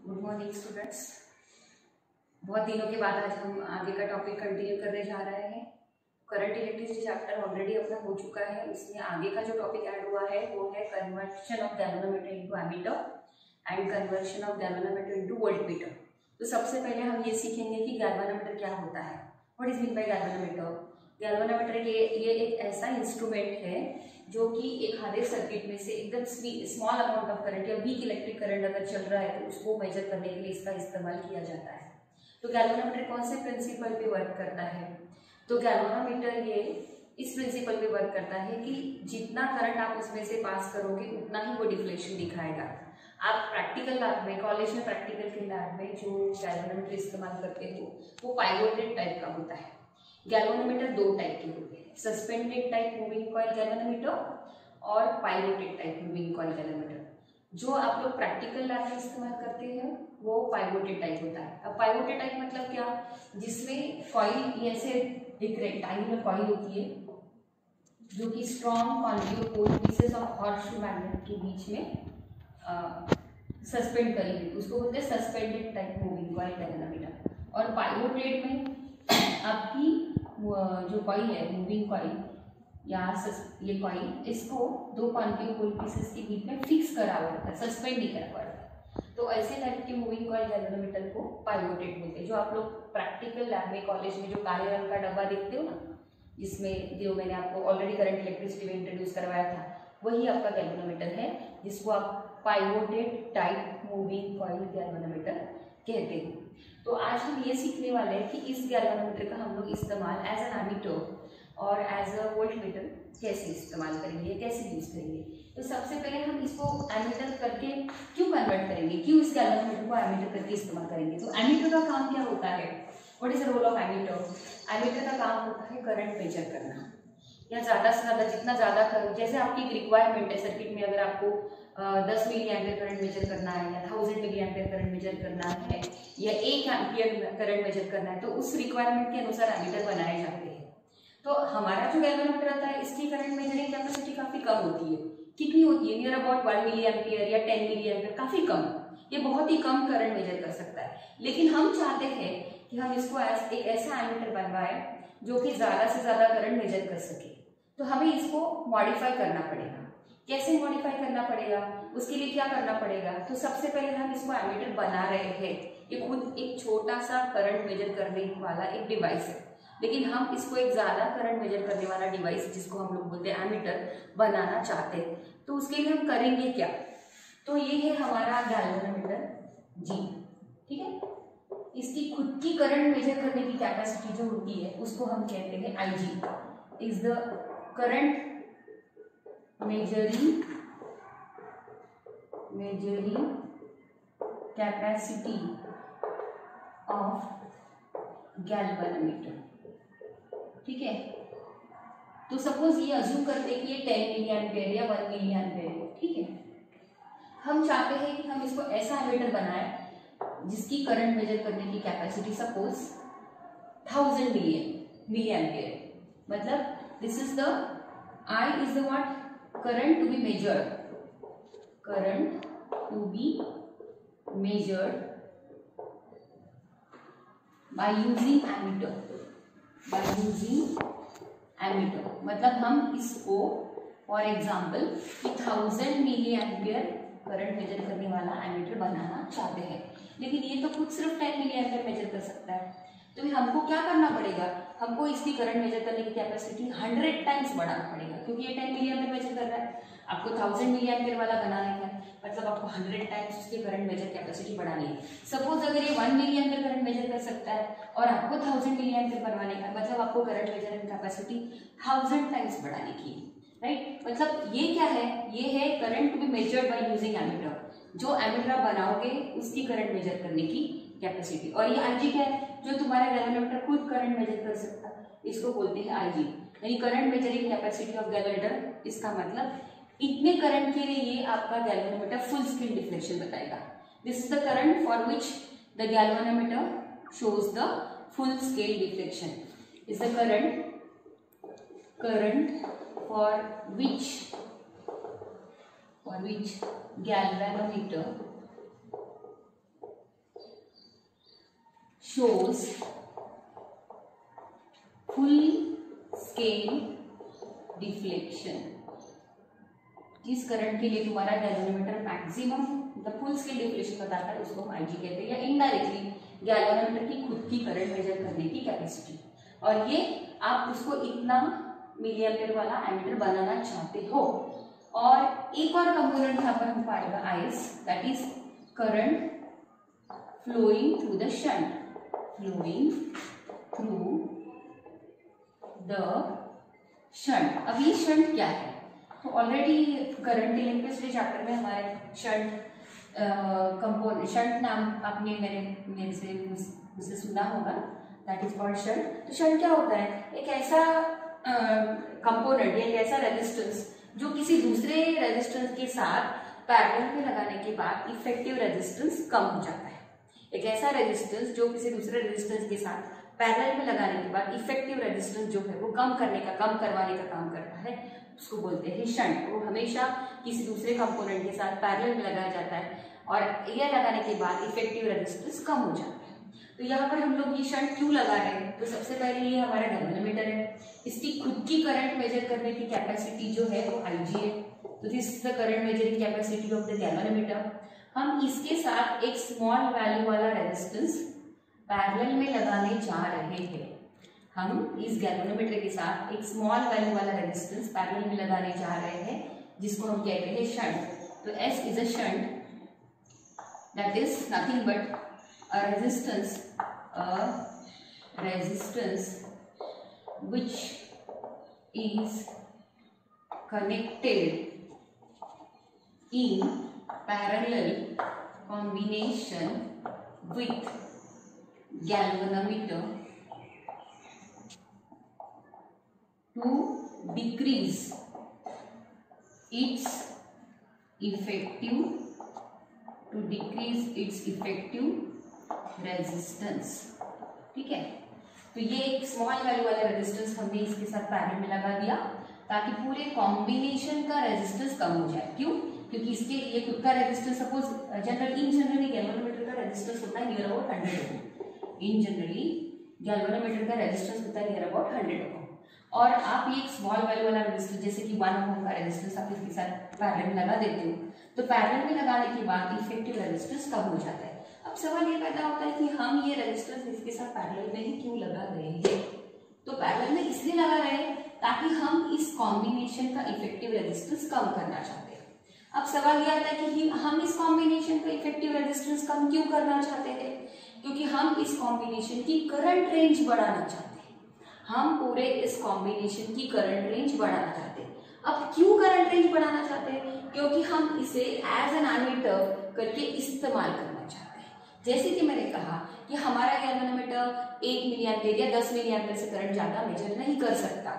Good morning students. बहुत दिनों के बाद आज हम आगे का टॉपिक कंटिन्यू करने जा रहे हैं। करंट इलेक्ट्रिसिटी चैप्टर ऑलरेडी अपना हो चुका है। उसमें आगे का जो टॉपिक ऐड हुआ है वो है conversion of galvanometer into ammeter and conversion of galvanometer into voltmeter. तो सबसे पहले हम ये सीखेंगे कि गैल्वेनोमीटर क्या होता है। What is mean by galvanometer? Galvanometer ये एक ऐसा इंस्ट्रूमेंट है जो कि एक आधे सर्किट में से एकदम स्मॉल अमाउंट ऑफ करंट या वीक इलेक्ट्रिक करंट अगर चल रहा है तो उसको मेजर करने के लिए इसका इस्तेमाल किया जाता है। तो गैल्वेनोमीटर कौन से प्रिंसिपल पे वर्क करता है? तो गैल्वेनोमीटर ये इस प्रिंसिपल पे वर्क करता है कि जितना करंट आप उसमें से पास करोगे उतना ही वो डिफ्लेक्शन दिखाएगा। आप प्रैक्टिकल लैब में, कॉलेज में प्रैक्टिकल के लैब में जो गैल्वेनोमीटर इस्तेमाल करते हो वो पाइवोटेड टाइप का होता है। गैल्वेनोमीटर दो टाइप के होते हैं, suspended type moving coil galvanometer और pivoted type moving coil galvanometer. जो आप लोग प्रैक्टिकल लैब में इस्तेमाल करते हैं वो पाइवोटेड टाइप होता है। अब पाइवोटेड टाइप मतलब क्या? जिसमें कॉइल ऐसे एक रेक्टेंगुलर कॉइल होती है जो कि strong conveyor pole pieces of horseshoe magnet के बीच में सस्पेंड करी हुई, उसको बोलते हैं suspended type moving coil galvanometer. और पाइवोटेड में आपकी जो कॉइल है मूविंग कॉइल या ये कॉइल, इसको दो कॉन्वेयर पोल पीसेस के बीच में फिक्स करा हुआ होता है, सस्पेंड नहीं करा हुआ होता है। तो ऐसे टाइप के मूविंग कॉइल गैल्वेनोमीटर को पाइवोटेड बोलते हैं। जो आप लोग प्रैक्टिकल लैब में कॉलेज में जो काले रंग का डब्बा देखते हो ना, जिसमें जो मैंने आपको ऑलरेडी करंट इलेक्ट्रिसिटी में इंट्रोड्यूस करवाया था, वही आपका गैल्वेनोमीटर है जिसको आप pivoted type moving coil galvanometer कहते हैं। तो आज हम ये सीखने वाले हैं कि इस गैल्वेनोमीटर का हम लोग इस्तेमाल एज एन एमीटर और एज अ वोल्टमीटर कैसे इस्तेमाल करेंगे, कैसे यूज करेंगे। तो सबसे पहले हम इसको एमीटर करके क्यों कन्वर्ट करेंगे, क्यों इस गैल्वेनोमीटर को एमीटर करके इस्तेमाल करेंगे। तो एमीटर का काम क्या होता है? What is the role of ammeter? Ammeter का काम होता है करंट मेजर करना, या ज़्यादा से ज़्यादा जितना ज़्यादा करंट, जैसे आपकी रिक्वायरमेंट है सर्किट में, अगर आपको 10 मिली एम्पियर करंट मेजर करना है या 1000 मिली एम्पियर करंट मेजर करना है या 1 एम्पियर करंट मेजर करना है, तो उस रिक्वायरमेंट के अनुसार एमीटर बनाए जाते हैं। तो हमारा जो गैल्वेनोमीटर आता है इसकी करंट मेजरिंग कैपेसिटी काफ़ी कम होती है। कितनी होती है? नियर अबाउट 1 मिली एम्पियर या 10 मिली एम्पियर, काफ़ी कम। ये बहुत ही कम करंट मेजर कर सकता है। लेकिन हम चाहते हैं कि हम इसको एक ऐसा एमीटर बनवाए जो कि ज़्यादा से ज़्यादा करंट मेजर कर सके। तो हमें इसको मॉडिफाई करना पड़ेगा। कैसे मॉडिफाई करना पड़ेगा? उसके लिए क्या करना पड़ेगा? तो सबसे पहले हम इसको एमीटर बना रहे हैं। ये खुद एक छोटा सा करंट मेजर करने वाला एक डिवाइस है, लेकिन हम इसको एक ज़्यादा करंट मेजर करने वाला डिवाइस, जिसको हम लोग बोलते हैं एमीटर, बनाना चाहते हैं। तो उसके लिए हम करेंगे क्या? तो ये है हमारा गैल्वेनोमीटर जी, ठीक है। इसकी खुद की करंट मेजर करने की कैपेसिटी जो होती है उसको हम कहते हैं IG, is the current measuring capacity of galvanometer, ठीक है। तो सपोज ये अज्यूम करते हैं कि ये 10 मिली एम्पियर या 1 मिली एम्पियर है, ठीक है। हम चाहते हैं कि हम इसको ऐसा एमीटर बनाएं जिसकी करंट मेजर करने की कैपेसिटी सपोज 1000 मिली एम्पियर है। मतलब this is the I is the what? Current to be measured. Current to be measured by using ammeter. By using ammeter. मतलब हम इसको for example 1000 milli ampere current measure करने वाला ammeter बनाना चाहते हैं, लेकिन ये तो खुद सिर्फ 10 मिली एम्पियर मेजर कर सकता है। तो हमको क्या करना पड़ेगा? हमको इसकी करंट मेजर करने की कैपेसिटी 100 टाइम्स बढ़ाना पड़ेगा, क्योंकि ये 10 मिली एम्पियर मेजर कर रहा है। आपको 1000 मिली एम्पियर वाला बनाने का मतलब आपको 100 टाइम्स उसकी करंट मेजर कैपेसिटी बढ़ानी है। सपोज अगर ये 1 मिली एम्पियर करंट मेजर कर सकता है और आपको 1000 मिली एम्पियर बनवाने का, मतलब आपको करंट मेजर कैपेसिटी 1000 टाइम्स बढ़ाने की, राइट। मतलब ये क्या है? ये है current to be measured by using ammeter. जो एमीटर बनाओगे उसकी करंट मेजर करने की कैपेसिटी। और ये IG क्या है? जो तुम्हारा गैल्वेनोमीटर खुद करंट मेजर कर सकता है, इसको बोलते हैं IG, यानी current measuring capacity of galvanometer. इसका मतलब इतने करंट के लिए ये आपका गैल्वेनोमीटर फुल स्केल डिफ्लेक्शन बताएगा। This is the current for which the galvanometer shows the full scale deflection. Is the current for which galvanometer shows full scale deflection। जिस current के लिए तुम्हारा गैल्वेनोमीटर मैक्सिमम मतलब फुल स्केल डिफ्लेक्शन बताता है उसको हम आईजी कहते हैं, या इनडायरेक्टली गैल्वेनोमीटर की खुद की करंट मेजर करने की कैपेसिटी। और ये आप उसको इतना मिली एम्पियर वाला एमीटर बनाना चाहते हो। और एक और कंपोनेंट यहाँ पर हम पाएगा I S, that is current flowing through the shunt, flowing through the shunt. अब ये शंट क्या है? तो ऑलरेडी करंट इलेक्ट्रिसिटी चैप्टर में हमारे शंट कंपोनेंट, शंट नाम आपने मेरे से मुझसे सुना होगा, दैट इज कॉल्ड शंट। तो शंट क्या होता है? एक ऐसा कंपोनेंट या एक ऐसा रेजिस्टेंस जो किसी दूसरे रेजिस्टेंस के साथ पैरेलल में लगाने के बाद इफेक्टिव रेजिस्टेंस कम हो जाता है। एक ऐसा रेजिस्टेंस जो किसी दूसरे रेजिस्टेंस के साथ पैरेलल में लगाने के बाद इफेक्टिव रेजिस्टेंस जो है वो कम करवाने का काम करता है, उसको बोलते हैं शंट। वो हमेशा किसी दूसरे कंपोनेंट के साथ पैरेलल में लगाया जाता है और यह लगाने के बाद इफेक्टिव रेजिस्टेंस कम हो जाता है। तो यहाँ पर हम लोग ये शंट क्यों लगा रहे हैं? तो सबसे पहले ये हमारा गैल्वेनोमीटर है, इसकी खुद की करंट मेजर करने की कैपेसिटी जो है वो आईजी है। तो this is the current measuring capacity of the galvanometer. हम इसके साथ एक स्मॉल वैल्यू वाला रेजिस्टेंस पैरेलल में लगाने जा रहे हैं। हम इस गैल्वेनोमीटर के साथ एक स्मॉल वैल्यू वाला रेजिस्टेंस पैरेलल में लगाने जा रहे हैं, जिसको हम कहते हैं शंट। तो S is a shunt, that is nothing but a resistance which is connected in parallel combination with galvanometer to decrease its effective resistance. ठीक है, तो ये एक स्मॉल वैल्यू वाला रेजिस्टेंस हमने इसके साथ पैरेलल में लगा दिया ताकि पूरे कॉम्बिनेशन का रेजिस्टेंस कम हो जाए। क्यों? क्योंकि इसके ये खुद का रेजिस्टेंस सपोज जनरली गैल्वेनोमीटर का रेजिस्टेंस होता है नियर अबाउट 100 ओम। इन जनरली गैल्वेनोमीटर का रेजिस्टेंस होता है नियर अबाउट 100 ओम, और आप ये एक स्मॉल वैल्यू वाला रेजिस्टेंस जैसे कि 1 ओम का रेजिस्टेंस आप इसके साथ पैरेलल में लगा देते हो, तो पैरेलल में लगाने के बाद इफेक्टिव रेजिस्टेंस कम हो जाता है। अब सवाल ये पैदा होता है कि हम ये रेजिस्टेंस इसके साथ पैरेलल में ही क्यों लगा रहे हैं? तो पैरेलल में इसलिए लगा रहे हैं ताकि हम इस कॉम्बिनेशन का इफेक्टिव रेजिस्टेंस कम करना चाहते हैं। अब सवाल ये आता है कि हम इस कॉम्बिनेशन का इफेक्टिव रेजिस्टेंस कम क्यों करना चाहते हैं? क्योंकि हम इस कॉम्बिनेशन की करंट रेंज बढ़ाना चाहते हैं। हम पूरे इस कॉम्बिनेशन की करंट रेंज बढ़ाना चाहते हैं। अब क्यों करंट रेंज बढ़ाना चाहते हैं? क्योंकि हम इसे एज एन एमीटर करके इस्तेमाल करना चाहते हैं। जैसे कि मैंने कहा कि हमारा गैल्वेनोमीटर 1 मिली एम्पियर या 10 मिली एम्पियर से करंट ज्यादा मेजर नहीं कर सकता,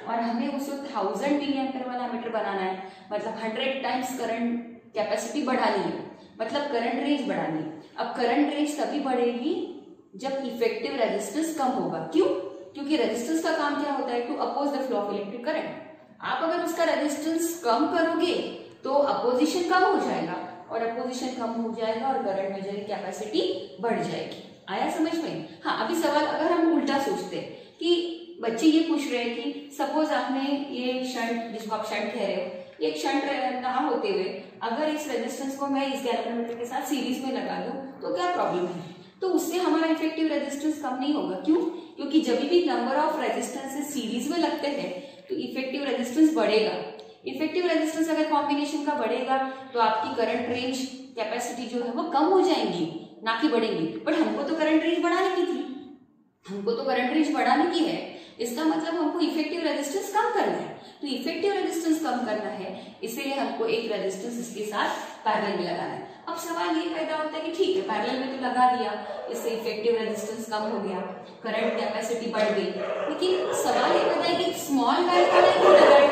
और हमें उसे 1000 मिली एम्पियर वाला एमीटर बनाना है, मतलब 100 टाइम्स करंट कैपेसिटी बढ़ानी है, मतलब करंट रेंज बढ़ानी है। अब करंट रेंज तभी बढ़ेगी जब इफेक्टिव रेजिस्टेंस कम होगा। क्यों? क्योंकि रेजिस्टेंस का काम क्या होता है? To oppose the flow of electric current. आप अगर उसका रेजिस्टेंस कम करोगे तो अपोजिशन कम हो जाएगा, और अपोजिशन कम हो जाएगा और करंट मेजरिंग कैपेसिटी बढ़ जाएगी। आया समझ में? हाँ, अभी सवाल अगर हम उल्टा सोचते हैं कि बच्चे ये पूछ रहे हैं कि सपोज आपने ये शंट, जिसको आप शंट कह रहे हो, एक शंट ना होते हुए अगर इस रेजिस्टेंस को मैं इस गैल्वेनोमीटर के साथ सीरीज में लगा दूं तो क्या प्रॉब्लम है? तो उससे हमारा इफेक्टिव रेजिस्टेंस कम नहीं होगा। क्यों? क्योंकि जब भी नंबर ऑफ रेजिस्टेंसेस सीरीज में लगते हैं तो इफेक्टिव रेजिस्टेंस बढ़ेगा। इफेक्टिव रेजिस्टेंस अगर कॉम्बिनेशन का बढ़ेगा तो आपकी करंट रेंज कैपेसिटी जो है वो कम हो जाएंगी, ना कि बढ़ेंगी। बट हमको तो करंट रेंज बढ़ाने की थी, हमको तो करंट रेंज बढ़ाने की है, इसका मतलब हमको इफेक्टिव रेजिस्टेंस कम करना है। तो इफेक्टिव रेजिस्टेंस कम करना है, इसीलिए हमको एक रेजिस्टेंस इसके साथ पैरेलल में लगाना है। अब सवाल ये पैदा होता है कि ठीक है, पैरेलल में तो लगा दिया, इससे इफेक्टिव रेजिस्टेंस कम हो गया, करंट कैपेसिटी बढ़ गई, लेकिन सवाल ये पैदा है कि स्मॉल वैल्यू वाला क्यों लगाए?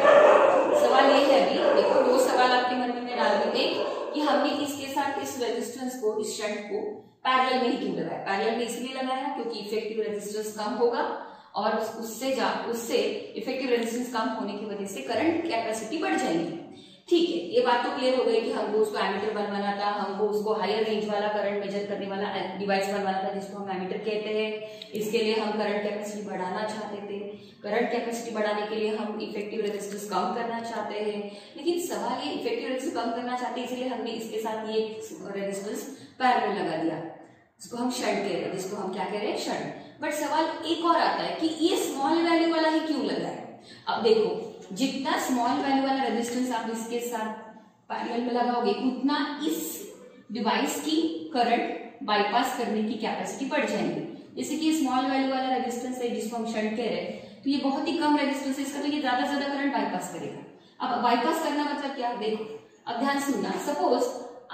सवाल ये है, अभी देखो दो सवाल आपके मन में डाल दी। एक कि हमने इसके साथ इस रेजिस्टेंस को, इस शंट को पैरेलल में ही क्यों लगाया? पैरेलल में इसलिए लगाया क्योंकि इफेक्टिव रेजिस्टेंस कम होगा, और उससे इफेक्टिव रेजिस्टेंस कम होने की वजह से करंट कैपेसिटी बढ़ जाएगी। ठीक है, ये बात तो क्लियर हो गई कि हमको उसको एमीटर बनवाना था, हमको उसको हायर रेंज वाला करंट मेजर करने वाला डिवाइस बनवाना था जिसको हम एमीटर कहते हैं। इसके लिए हम करंट कैपेसिटी बढ़ाना चाहते थे। करंट कैपेसिटी बढ़ाने के लिए हम इफेक्टिव रेजिस्टेंस कम करना चाहते हैं। लेकिन सवाल ये इफेक्टिव रेजिस्टेंस कम करना चाहते हैं, इसलिए हमने इसके साथ ये रेजिस्टेंस पैरेलल लगा दिया, इसको हम शंट कह रहे हैं, जिसको हम क्या कह रहे हैं, शंट। बट सवाल एक और आता है कि ये स्मॉल वैल्यू वाला ही क्यों लगा है। अब देखो, जितना स्मॉल वैल्यू वाला रेजिस्टेंस आप इसके साथ पैरेलल में लगाओगे उतना इस डिवाइस की करंट बाईपास करने की कैपेसिटी बढ़ जाएगी। जैसे कि स्मॉल वैल्यू वाला रेजिस्टेंस है जिसको हम शंट कह रहे हैं, तो ये बहुत ही कम रेजिस्टेंस है इसका, तो ये ज्यादा से ज्यादा करंट बाईपास करेगा। अब बाईपास करना मतलब क्या, देखो अब ध्यान सुनना। सपोज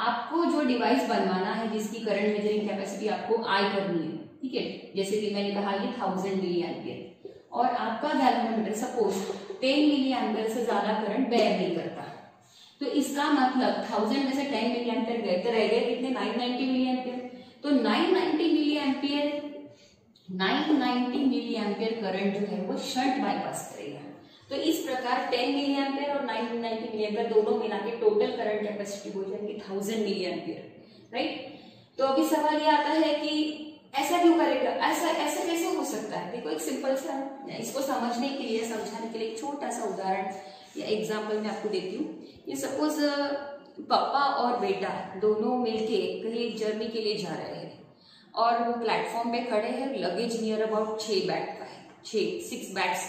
आपको जो डिवाइस बनवाना है जिसकी करंट मेजरिंग कैपेसिटी आपको आई करनी है, ठीक है, जैसे कि मैंने कहा ये 1000 मिली एम्पियर, और आपका गैल्वेनोमीटर सपोज 10 मिली एम्पियर से ज्यादा करंट बेयर नहीं करता, तो इसका मतलब 1000 में से 10 मिली एम्पियर गए तो रह गए कितने, 990 मिली एम्पियर। तो 990 मिली एम्पियर करंट जो है वो शंट बाईपास करेगा। तो इस प्रकार 10 मिली एम्पियर और 990 मिली एम्पियर दोनों मिला के टोटल करंट कैपेसिटी हो जाएगी 1000 मिली एम्पियर, राइट। तो अभी सवाल ये आता है कि ऐसा क्यों करेगा, ऐसा ऐसा कैसे हो सकता है। देखो एक सिंपल सा, इसको समझने के लिए, समझाने के लिए एक छोटा सा उदाहरण या एग्जाम्पल मैं आपको देती हूँ। ये सपोज पापा और बेटा दोनों मिलके कहीं जर्नी के लिए जा रहे हैं और वो प्लेटफॉर्म पे खड़े हैं, लगेज नियर अबाउट 6 बैग का है, 6 बैग्स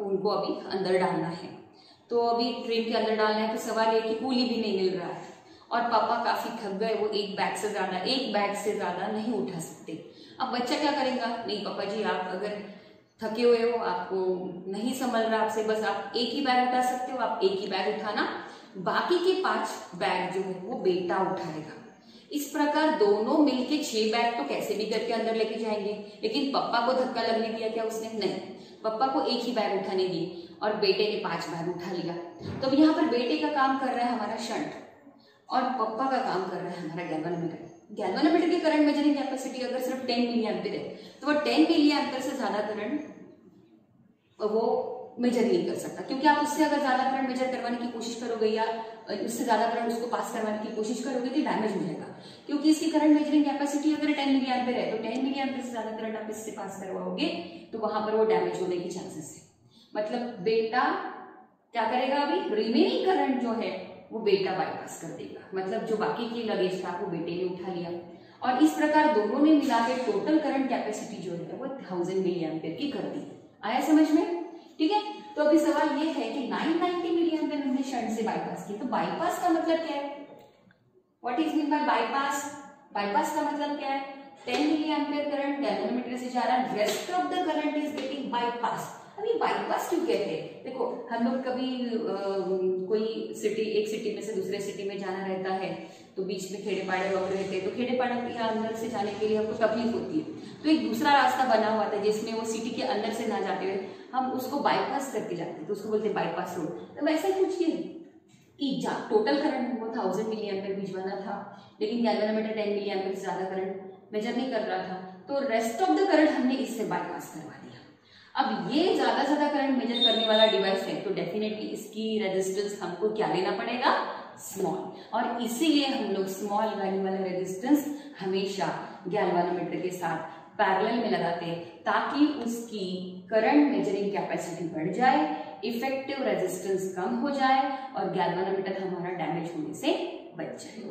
उनको अभी अंदर डालना है। तो अभी ट्रेन के अंदर डालना है, तो सवाल है कि कूली भी नहीं मिल रहा है और पापा काफी थक गए, वो एक बैग से ज्यादा नहीं उठा सकते। अब बच्चा क्या करेगा, नहीं पापा जी आप अगर थके हुए हो, आपको नहीं संभल रहा आपसे, बस आप एक ही बैग उठा सकते हो, आप एक ही बैग उठाना, बाकी के 5 बैग जो है वो बेटा उठाएगा। इस प्रकार दोनों मिलके 6 बैग तो कैसे भी करके अंदर लेके जाएंगे, लेकिन पापा को धक्का लगने दिया क्या उसने, नहीं, पापा को एक ही बैग उठाने दिए और बेटे ने 5 बैग उठा लिया। तो अब यहाँ पर बेटे का काम कर रहा है हमारा शंट और पापा का काम कर रहा है हमारा गैल्वेनोमीटर। गैल्वेनोमीटर की करंट मेजरिंग कैपेसिटी अगर सिर्फ 10 मिली एम्पियर है तो वो 10 मिली एम्पियर से ज्यादा करंट वो मेजर नहीं कर सकता, क्योंकि आप उससे अगर ज्यादा करंट मेजर करवाने की कोशिश करोगे या उससे ज्यादा करंट उसको पास करवाने की कोशिश करोगे तो डैमेज हो जाएगा। क्योंकि इसकी करंट मेजरिंग कैपेसिटी अगर 10 मिली एम्पियर है तो 10 मिली एम्पियर से ज्यादा करंट आप इससे पास करवाओगे तो वहां पर वो डैमेज होने के चांसेस है। मतलब बेटा क्या करेगा, अभी रिमेनिंग करंट जो है वो बेटा बाईपास कर देगा, मतलब जो बाकी की लगेज था वो बेटे ने उठा लिया। और इस प्रकार दोनों ने मिलाकर टोटल करंट कैपेसिटी जो है वो 1000 मिली एम्पियर की कर दी। आया समझ में, ठीक है। तो अभी सवाल ये है कि 990 मिली एम्पियर हमने शंट से बाईपास किया, तो बाईपास का मतलब क्या है, what is mean by bypass. Bypass का मतलब क्या है, 10 मिली एम्पियर करंट गैल्वेनोमीटर से जा रहा है, rest of the current is getting bypass. अभी बाईपास क्यों कहते हैं, देखो हम लोग कभी कोई सिटी, एक सिटी में से दूसरे सिटी में जाना रहता है तो बीच में खेड़े पाड़े वगैरह रहते हैं, तो खेड़े पाड़े के अंदर से जाने के लिए हमको तकलीफ होती है, तो एक दूसरा रास्ता बना हुआ था जिसमें वो सिटी के अंदर से ना जाते हुए हम उसको बाईपास करके जाते हैं, तो उसको बोलते हैं बाईपास रोड। तो वैसा ही कुछ कि टोटल करंट हमको 1000 मिली एम्पियर भिजवाना था, लेकिन गैल्वेनोमीटर 10 मिली एम्पियर से ज्यादा करंट मेजर नहीं कर रहा था, तो रेस्ट ऑफ द करंट हमने इससे बाईपास करवा दिया। अब ये ज्यादा से ज्यादा करंट मेजर करने वाला डिवाइस है, तो डेफिनेटली इसकी रेजिस्टेंस हमको क्या लेना पड़ेगा, स्मॉल, और इसीलिए हम लोग स्मॉल वैल्यू वाला रेजिस्टेंस हमेशा गैल्वेनोमीटर के साथ पैरेलल में लगाते हैं, ताकि उसकी करंट मेजरिंग कैपेसिटी बढ़ जाए, इफेक्टिव रेजिस्टेंस कम हो जाए और गैल्वेनोमीटर हमारा डैमेज होने से बच जाए।